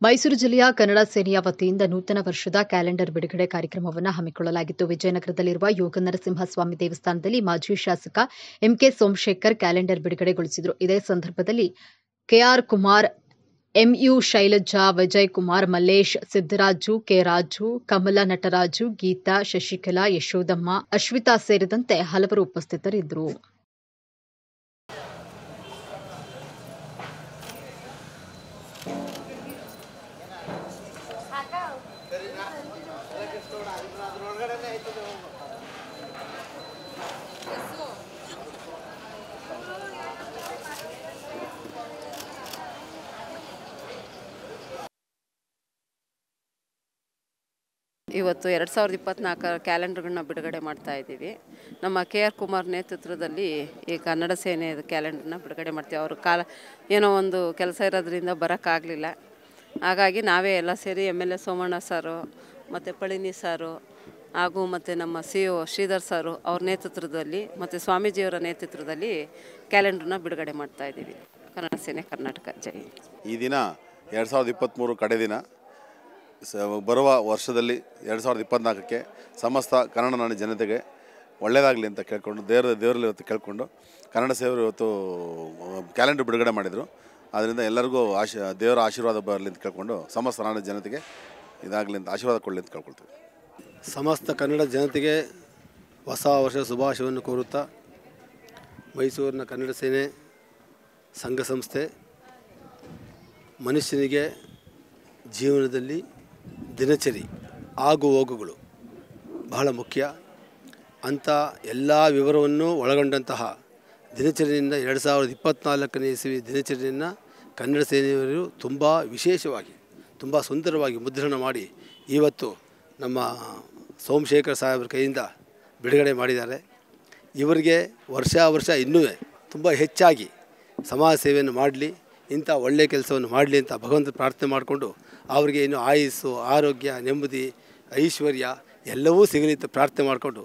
ಮೈಸೂರು ಜಿಲ್ಲೆಯ ಕನ್ನಡ ಸೇನೆಯ ವತಿಯಿಂದ ನೂತನ ವರ್ಷದ ಕ್ಯಾಲೆಂಡರ್ ಬಿಡುಗಡೆ ಕಾರ್ಯಕ್ರಮವನ್ನು ಹಮ್ಮಿಕೊಳ್ಳಲಾಗಿತ್ತು. ವಿಜಯನಗರದಲ್ಲಿರುವ ಯೋಗ ನರಸಿಂಹಸ್ವಾಮಿ ದೇವಸ್ಥಾನದಲ್ಲಿ ಮಾಜಿ ಶಾಸಕ ಎಂಕೆ ಸೋಮಶೇಖರ್ ಕ್ಯಾಲೆಂಡರ್ ಬಿಡುಗಡೆಗೊಳಿಸಿದರು. ಇದೇ ಸಂದರ್ಭದಲ್ಲಿ ಕೆಆರ್ ಕುಮಾರ್, ಎಂಯು ಶೈಲಜಾ, ವಿಜಯ್ ಕುಮಾರ್, ಮಲ್ಲೇಶ್, ಸಿದ್ದರಾಜು, ಕೆರಾಜು, ಕಮಲ ನಟರಾಜು, ಗೀತಾ, ಶಶಿಕಲಾ, ಯಶೋದಮ್ಮ, ಅಶ್ವಿತಾ ಸೇರಿದಂತೆ ಹಲವರು ಉಪಸ್ಥಿತರಿದ್ದರು. ಇವತ್ತು 2024 ಕ್ಯಾಲೆಂಡರ್ಗಳನ್ನ ಬಿಡುಗಡೆ ಮಾಡ್ತಾ ಇದ್ದೀವಿ. ನಮ್ಮ ಕೆಆರ್ ಕುಮಾರ್ ನೇತೃತ್ವದಲ್ಲಿ ಈ ಕನ್ನಡ ಸೇನೆ ಕ್ಯಾಲೆಂಡರ್ನ ಬಿಡುಗಡೆ ಮಾಡ್ತೀವಿ. ಅವರು ಏನೋ ಒಂದು ಕೆಲಸ ಇರೋದ್ರಿಂದ ಬರೋಕ್ಕಾಗಲಿಲ್ಲ. ಹಾಗಾಗಿ ನಾವೇ ಎಲ್ಲ ಸೇರಿ MLA ಸೋಮಣ್ಣ ಸಾರು ಮತ್ತು ಪಳಿನಿ ಸಾರು ಹಾಗೂ ಮತ್ತು ನಮ್ಮ CEO ಶ್ರೀಧರ್ ಸಾರು ಅವ್ರ ನೇತೃತ್ವದಲ್ಲಿ ಮತ್ತು ಸ್ವಾಮೀಜಿಯವರ ನೇತೃತ್ವದಲ್ಲಿ ಕ್ಯಾಲೆಂಡರ್ನ ಬಿಡುಗಡೆ ಮಾಡ್ತಾ ಇದ್ದೀವಿ. ಕನ್ನಡ ಸೇನೆ ಕರ್ನಾಟಕ ಜೈ. ಈ ದಿನ 2023 ಕಡೆ ದಿನ. ಬರುವ ವರ್ಷದಲ್ಲಿ 2024ಕ್ಕೆ ಸಮಸ್ತ ಕನ್ನಡ ನಾಡಿನ ಜನತೆಗೆ ಒಳ್ಳೆಯದಾಗಲಿ ಅಂತ ಕೇಳ್ಕೊಂಡು ದೇವರಲ್ಲಿ ಇವತ್ತು ಕೇಳಿಕೊಂಡು ಕನ್ನಡ ಸೇವರು ಇವತ್ತು ಕ್ಯಾಲೆಂಡರ್ ಬಿಡುಗಡೆ ಮಾಡಿದರು. ಆದ್ದರಿಂದ ಎಲ್ಲರಿಗೂ ದೇವರ ಆಶೀರ್ವಾದ ಬರಲಿ ಅಂತ ಕೇಳ್ಕೊಂಡು ಸಮಸ್ತ ನಾಡಿನ ಜನತೆಗೆ ಇದಾಗಲಿ ಅಂತ ಆಶೀರ್ವಾದ ಕೊಡಲಿ ಅಂತ ಕೇಳ್ಕೊಳ್ತೀವಿ. ಸಮಸ್ತ ಕನ್ನಡ ಜನತೆಗೆ ಹೊಸ ವರ್ಷ ಶುಭಾಶಯವನ್ನು ಕೋರುತ್ತಾ ಮೈಸೂರಿನ ಕನ್ನಡ ಸೇನೆ ಸಂಘ ಸಂಸ್ಥೆ ಮನುಷ್ಯನಿಗೆ ಜೀವನದಲ್ಲಿ ದಿನಚರಿ ಆಗು ಹೋಗುಗಳು ಬಹಳ ಮುಖ್ಯ. ಅಂಥ ಎಲ್ಲ ವಿವರವನ್ನು ಒಳಗೊಂಡಂತಹ ದಿನಚರಿಯಿಂದ 2024ನೇ ಇಸವಿ ದಿನಚರಿಯನ್ನು ಕನ್ನಡ ಸೇನೆಯವರು ತುಂಬ ವಿಶೇಷವಾಗಿ ತುಂಬ ಸುಂದರವಾಗಿ ಮುದ್ರಣ ಮಾಡಿ ಇವತ್ತು ನಮ್ಮ ಸೋಮಶೇಖರ್ ಸಾಹೇಬ್ರ ಕೈಯಿಂದ ಬಿಡುಗಡೆ ಮಾಡಿದ್ದಾರೆ. ಇವರಿಗೆ ವರ್ಷ ಇನ್ನೂ ತುಂಬ ಹೆಚ್ಚಾಗಿ ಸಮಾಜ ಸೇವೆಯನ್ನು ಮಾಡಲಿ, ಇಂಥ ಒಳ್ಳೆಯ ಕೆಲಸವನ್ನು ಮಾಡಲಿ ಅಂತ ಭಗವಂತ ಪ್ರಾರ್ಥನೆ ಮಾಡಿಕೊಂಡು ಅವರಿಗೆ ಇನ್ನು ಆಯುಸ್ಸು, ಆರೋಗ್ಯ, ನೆಮ್ಮದಿ, ಐಶ್ವರ್ಯ ಎಲ್ಲವೂ ಸಿಗಲಿ ಅಂತ ಪ್ರಾರ್ಥನೆ ಮಾಡಿಕೊಂಡು